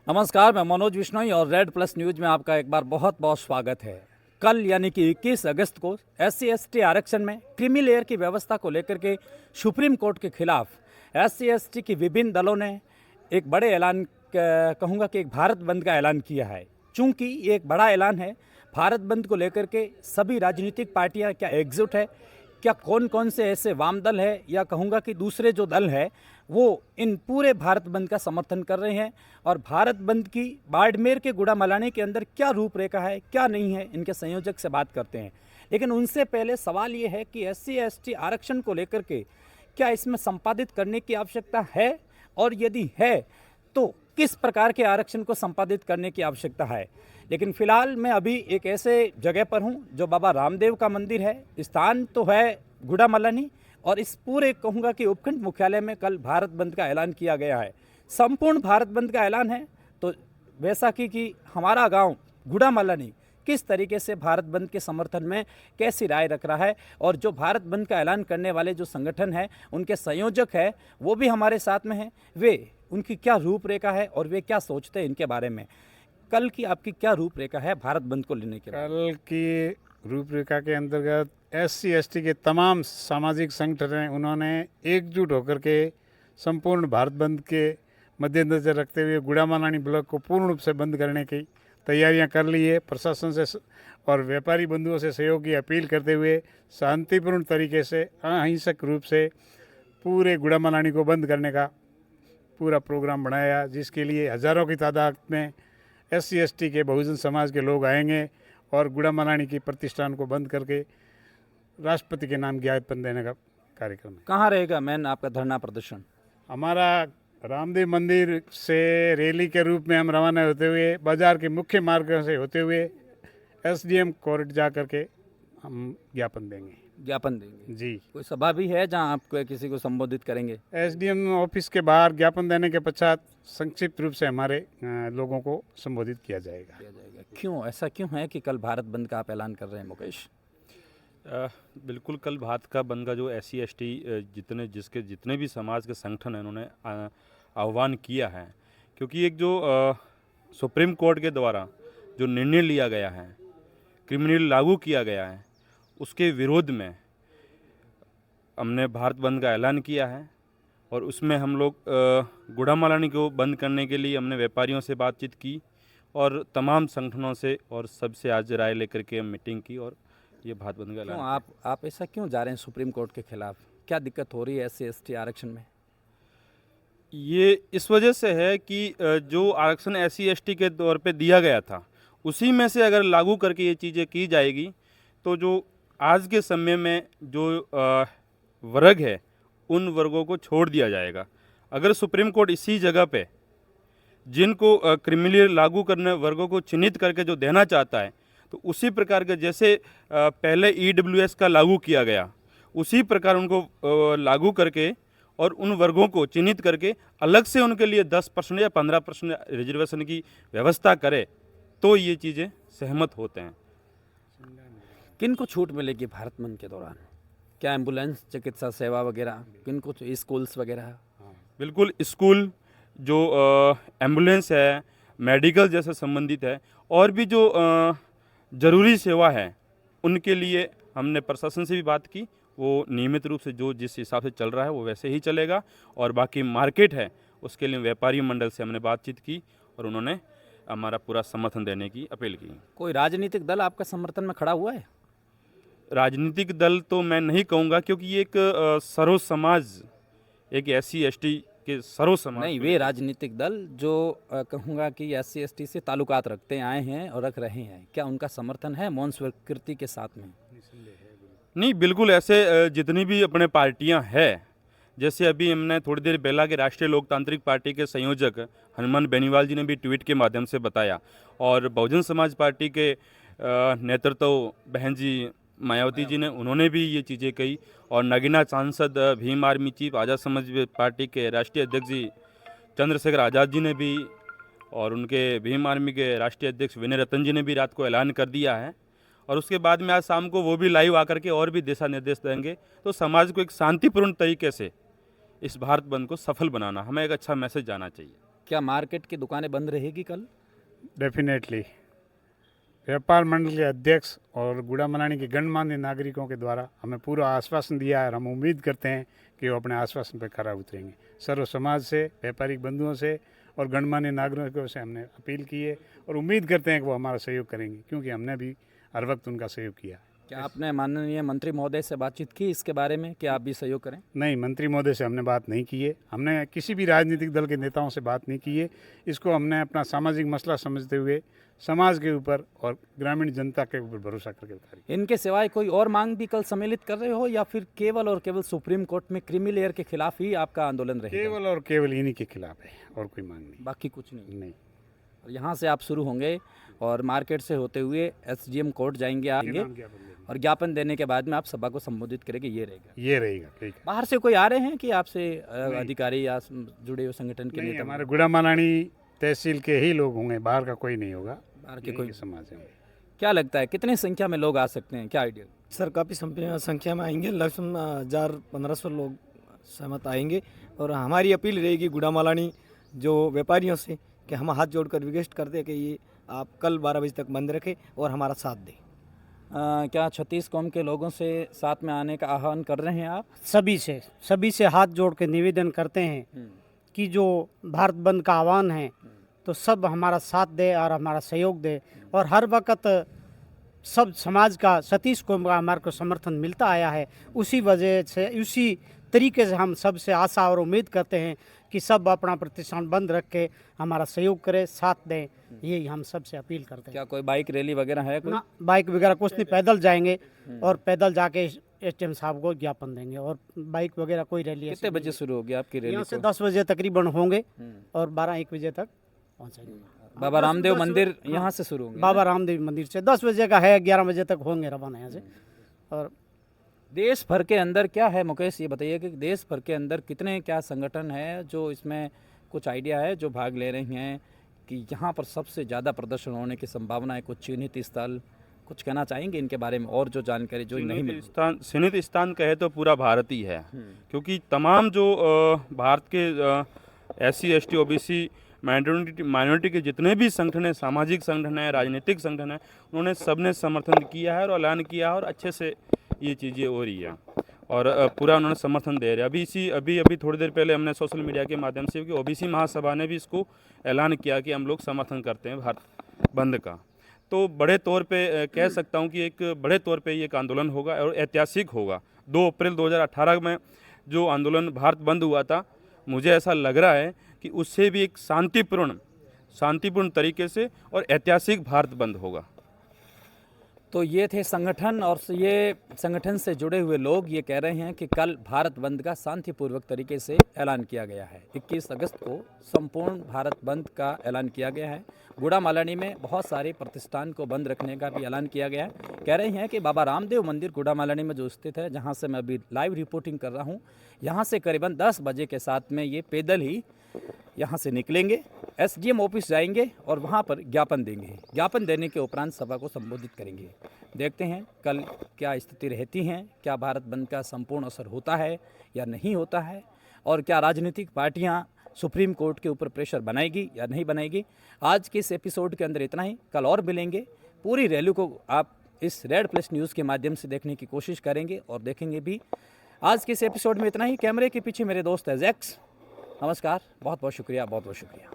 नमस्कार, मैं मनोज विश्नोई और रेड प्लस न्यूज में आपका एक बार बहुत बहुत स्वागत है। कल यानी कि 21 अगस्त को SC/ST आरक्षण में क्रीमी लेयर की व्यवस्था को लेकर के सुप्रीम कोर्ट के खिलाफ SC/ST की विभिन्न दलों ने एक बड़े ऐलान कहूँगा कि एक भारत बंद का ऐलान किया है। चूँकि ये एक बड़ा ऐलान है, भारत बंद को लेकर के सभी राजनीतिक पार्टियाँ क्या एकजुट है, क्या कौन कौन से ऐसे वाम दल है या कहूँगा कि दूसरे जो दल है वो इन पूरे भारत बंद का समर्थन कर रहे हैं। और भारत बंद की बाड़मेर के गुड़ामलानी के अंदर क्या रूपरेखा है, क्या नहीं है, इनके संयोजक से बात करते हैं। लेकिन उनसे पहले सवाल ये है कि SC/ST आरक्षण को लेकर के क्या इसमें संपादित करने की आवश्यकता है, और यदि है तो किस प्रकार के आरक्षण को संपादित करने की आवश्यकता है। लेकिन फिलहाल मैं अभी एक ऐसे जगह पर हूं जो बाबा रामदेव का मंदिर है। स्थान तो है गुड़ामलानी, और इस पूरे कहूँगा कि उपखंड मुख्यालय में कल भारत बंद का ऐलान किया गया है। संपूर्ण भारत बंद का ऐलान है। तो वैसा कि हमारा गांव गुड़ामलानी किस तरीके से भारत बंद के समर्थन में कैसी राय रख रहा है, और जो भारत बंद का ऐलान करने वाले जो संगठन है उनके संयोजक है वो भी हमारे साथ में हैं। वे उनकी क्या रूपरेखा है और वे क्या सोचते हैं इनके बारे में। कल की आपकी क्या रूपरेखा है भारत बंद को लेने के बाद? कल की रूपरेखा के अंतर्गत SC/ST के तमाम सामाजिक संगठन हैं, उन्होंने एकजुट होकर के संपूर्ण भारत बंद के मद्देनजर रखते हुए गुड़ामलानी ब्लॉक को पूर्ण रूप से बंद करने की तैयारियां कर ली है। प्रशासन से और व्यापारी बंधुओं से सहयोग की अपील करते हुए शांतिपूर्ण तरीके से अहिंसक रूप से पूरे गुड़ामलानी को बंद करने का पूरा प्रोग्राम बनाया, जिसके लिए हज़ारों की तादाद में SC/ST के बहुजन समाज के लोग आएंगे और गुड़ामलानी की प्रतिष्ठान को बंद करके राष्ट्रपति के नाम ज्ञापन देने का कार्यक्रम है। कहाँ रहेगा मैन आपका धरना प्रदर्शन? हमारा रामदेव मंदिर से रैली के रूप में हम रवाना होते हुए बाजार के मुख्य मार्ग से होते हुए SDM कोर्ट जा करके हम ज्ञापन देंगे। ज्ञापन देंगे जी। कोई सभा भी है जहां आप किसी को संबोधित करेंगे? SDM ऑफिस के बाहर ज्ञापन देने के पश्चात संक्षिप्त रूप से हमारे लोगों को संबोधित किया जाएगा। क्यों ऐसा क्यों है कि कल भारत बंद का आप ऐलान कर रहे हैं मुकेश? बिल्कुल, कल भारत का बंद का जो SC/ST जितने भी समाज के संगठन हैं उन्होंने आह्वान किया है, क्योंकि एक जो सुप्रीम कोर्ट के द्वारा जो निर्णय लिया गया है, क्रिमिनल लागू किया गया है, उसके विरोध में हमने भारत बंद का ऐलान किया है। और उसमें हम लोग गुड़ामलानी को बंद करने के लिए हमने व्यापारियों से बातचीत की और तमाम संगठनों से और सबसे आज राय लेकर के हम मीटिंग की और ये भारत बंद का ऐलान। आप ऐसा क्यों जा रहे हैं सुप्रीम कोर्ट के खिलाफ? क्या दिक्कत हो रही है SC/ST आरक्षण में? ये इस वजह से है कि जो आरक्षण SC/ST के तौर पे दिया गया था उसी में से अगर लागू करके ये चीज़ें की जाएगी तो जो आज के समय में जो वर्ग है उन वर्गों को छोड़ दिया जाएगा। अगर सुप्रीम कोर्ट इसी जगह पे जिनको क्रिमिनल लागू करने वर्गों को चिन्हित करके जो देना चाहता है, तो उसी प्रकार के जैसे पहले EWS का लागू किया गया उसी प्रकार उनको लागू करके और उन वर्गों को चिन्हित करके अलग से उनके लिए 10% या 15% रिजर्वेशन की व्यवस्था करे तो ये चीज़ें सहमत होते हैं। किन को छूट मिलेगी भारत बंद के दौरान? क्या एम्बुलेंस, चिकित्सा सेवा वगैरह, किन को, स्कूल्स वगैरह? बिल्कुल, स्कूल, जो एम्बुलेंस है, मेडिकल जैसे संबंधित है, और भी जो ज़रूरी सेवा है उनके लिए हमने प्रशासन से भी बात की। वो नियमित रूप से जो जिस हिसाब से चल रहा है वो वैसे ही चलेगा। और बाकी मार्केट है उसके लिए व्यापारी मंडल से हमने बातचीत की और उन्होंने हमारा पूरा समर्थन देने की अपील की। कोई राजनीतिक दल आपका समर्थन में खड़ा हुआ है? राजनीतिक दल तो मैं नहीं कहूँगा, क्योंकि ये एक सर्व समाज, एक SC/ST के सर्व समाज नहीं, वे राजनीतिक दल जो कहूँगा कि SC/ST से ताल्लुकात रखते आए हैं और रख रहे हैं, क्या उनका समर्थन है मौन स्वीकृति के साथ में? नहीं, बिल्कुल ऐसे जितनी भी अपने पार्टियां हैं, जैसे अभी हमने थोड़ी देर पहला के राष्ट्रीय लोकतांत्रिक पार्टी के संयोजक हनुमान बेनीवाल जी ने भी ट्वीट के माध्यम से बताया, और बहुजन समाज पार्टी के नेतृत्व बहन जी मायावती जी ने, उन्होंने भी ये चीज़ें कही, और नगीना सांसद भीम आर्मी चीफ आज़ाद समाज पार्टी के राष्ट्रीय अध्यक्ष जी चंद्रशेखर आज़ाद जी ने भी, और उनके भीम आर्मी के राष्ट्रीय अध्यक्ष विनय रतन जी ने भी रात को ऐलान कर दिया है। और उसके बाद में आज शाम को वो भी लाइव आकर के और भी दिशा निर्देश देंगे। तो समाज को एक शांतिपूर्ण तरीके से इस भारत बंद को सफल बनाना, हमें एक अच्छा मैसेज जाना चाहिए। क्या मार्केट की दुकानें बंद रहेगी कल? डेफिनेटली व्यापार मंडल के अध्यक्ष और गुड़ामलानी के गणमान्य नागरिकों के द्वारा हमें पूरा आश्वासन दिया है और हम उम्मीद करते हैं कि वो अपने आश्वासन पर खरा उतरेंगे। सर्व समाज से, व्यापारिक बंधुओं से और गणमान्य नागरिकों से हमने अपील की है और उम्मीद करते हैं कि वो हमारा सहयोग करेंगे, क्योंकि हमने भी हर वक्त उनका सहयोग किया। क्या आपने माननीय मंत्री महोदय से बातचीत की इसके बारे में कि आप भी सहयोग करें? नहीं, मंत्री महोदय से हमने बात नहीं की है, हमने किसी भी राजनीतिक दल के नेताओं से बात नहीं की है। इसको हमने अपना सामाजिक मसला समझते हुए समाज के ऊपर और ग्रामीण जनता के ऊपर भरोसा करके कार्य। इनके सिवाय कोई और मांग भी कल सम्मिलित कर रहे हो या फिर केवल और केवल सुप्रीम कोर्ट में क्रीमी लेयर के खिलाफ ही आपका आंदोलन रहेगा? केवल और केवल इन्हीं के खिलाफ है और कोई मांग नहीं। बाकी कुछ नहीं? नहीं। और यहाँ से आप शुरू होंगे और मार्केट से होते हुए SGM कोर्ट जाएंगे आगे और ज्ञापन देने के बाद में आप सभा को संबोधित करेंगे, ये रहेगा? ये रहेगा। ठीक है। बाहर से कोई आ रहे हैं कि आपसे अधिकारी या जुड़े हुए संगठन के नहीं, नेता? हमारे गुड़ामलानी तहसील के ही लोग होंगे, बाहर का कोई नहीं होगा। बाहर के कोई? समाज है। क्या लगता है कितनी संख्या में लोग आ सकते हैं, क्या आइडिया? सर काफ़ी संख्या में आएंगे, लगभग 1000-1500 लोग सहमत आएंगे। और हमारी अपील रहेगी गुड़ामलानी जो व्यापारियों से कि हम हाथ जोड़कर रिक्वेस्ट करते हैं कि ये आप कल 12 बजे तक बंद रखें और हमारा साथ दें। क्या 36 कौम के लोगों से साथ में आने का आह्वान कर रहे हैं आप? सभी से हाथ जोड़ के निवेदन करते हैं कि जो भारत बंद का आह्वान है तो सब हमारा साथ दे और हमारा सहयोग दे। और हर वक्त सब समाज का 36 कौम का हमारे को समर्थन मिलता आया है, उसी वजह से उसी तरीके से हम सब से आशा और उम्मीद करते हैं कि सब अपना प्रतिष्ठान बंद रख के हमारा सहयोग करें, साथ दें। यही हम सब से अपील करते हैं। क्या कोई बाइक रैली वगैरह है कोई? ना, बाइक वगैरह कुछ नहीं, पैदल जाएंगे और पैदल जाके SDM साहब को ज्ञापन देंगे और बाइक वगैरह कोई रैली। कितने बजे शुरू होगी आपकी रैली? यहाँ से 10 बजे तकरीबन होंगे और 12-1 बजे तक पहुँचेंगे। बाबा रामदेव मंदिर यहाँ से शुरू होंगे? बाबा रामदेव मंदिर से 10 बजे का है, 11 बजे तक होंगे रवाना यहाँ से। और देश भर के अंदर क्या है मुकेश, ये बताइए कि देश भर के अंदर कितने क्या संगठन है जो इसमें कुछ आइडिया है जो भाग ले रही हैं कि यहाँ पर सबसे ज़्यादा प्रदर्शन होने की संभावना है? कुछ चिन्हित स्थल कुछ कहना चाहेंगे इनके बारे में और जो जानकारी जो नहीं मिली? चिन्हित स्थान कहे तो पूरा भारत ही है, क्योंकि तमाम जो भारत के SC ST OBC माइनॉरिटी के जितने भी संगठन हैं, सामाजिक संगठन है, राजनीतिक संगठन है, उन्होंने सबने समर्थन किया है और ऐलान किया है और अच्छे से ये चीज़ें हो रही है और पूरा उन्होंने समर्थन दे रहे हैं। अभी थोड़ी देर पहले हमने सोशल मीडिया के माध्यम से कि OBC महासभा ने भी इसको ऐलान किया कि हम लोग समर्थन करते हैं भारत बंद का। तो बड़े तौर पे कह सकता हूँ कि एक बड़े तौर पे ये एक आंदोलन होगा और ऐतिहासिक होगा। 2 अप्रैल 2018 में जो आंदोलन भारत बंद हुआ था, मुझे ऐसा लग रहा है कि उससे भी एक शांतिपूर्ण तरीके से और ऐतिहासिक भारत बंद होगा। तो ये थे संगठन और ये संगठन से जुड़े हुए लोग ये कह रहे हैं कि कल भारत बंद का शांतिपूर्वक तरीके से ऐलान किया गया है। 21 अगस्त को संपूर्ण भारत बंद का ऐलान किया गया है। गुड़ामलानी में बहुत सारे प्रतिष्ठान को बंद रखने का भी ऐलान किया गया है। कह रहे हैं कि बाबा रामदेव मंदिर गुड़ामलानी में जो स्थित है, जहाँ से मैं अभी लाइव रिपोर्टिंग कर रहा हूँ, यहाँ से करीबन 10 बजे के साथ में ये पैदल ही यहाँ से निकलेंगे, SDM ऑफिस जाएंगे और वहाँ पर ज्ञापन देंगे। ज्ञापन देने के उपरांत सभा को संबोधित करेंगे। देखते हैं कल क्या स्थिति रहती है, क्या भारत बंद का संपूर्ण असर होता है या नहीं होता है, और क्या राजनीतिक पार्टियां सुप्रीम कोर्ट के ऊपर प्रेशर बनाएगी या नहीं बनाएगी। आज के इस एपिसोड के अंदर इतना ही, कल और मिलेंगे। पूरी रैली को आप इस रेड प्लस न्यूज़ के माध्यम से देखने की कोशिश करेंगे और देखेंगे भी। आज के इस एपिसोड में इतना ही। कैमरे के पीछे मेरे दोस्त है जैक्स। नमस्कार, बहुत बहुत शुक्रिया, बहुत बहुत शुक्रिया।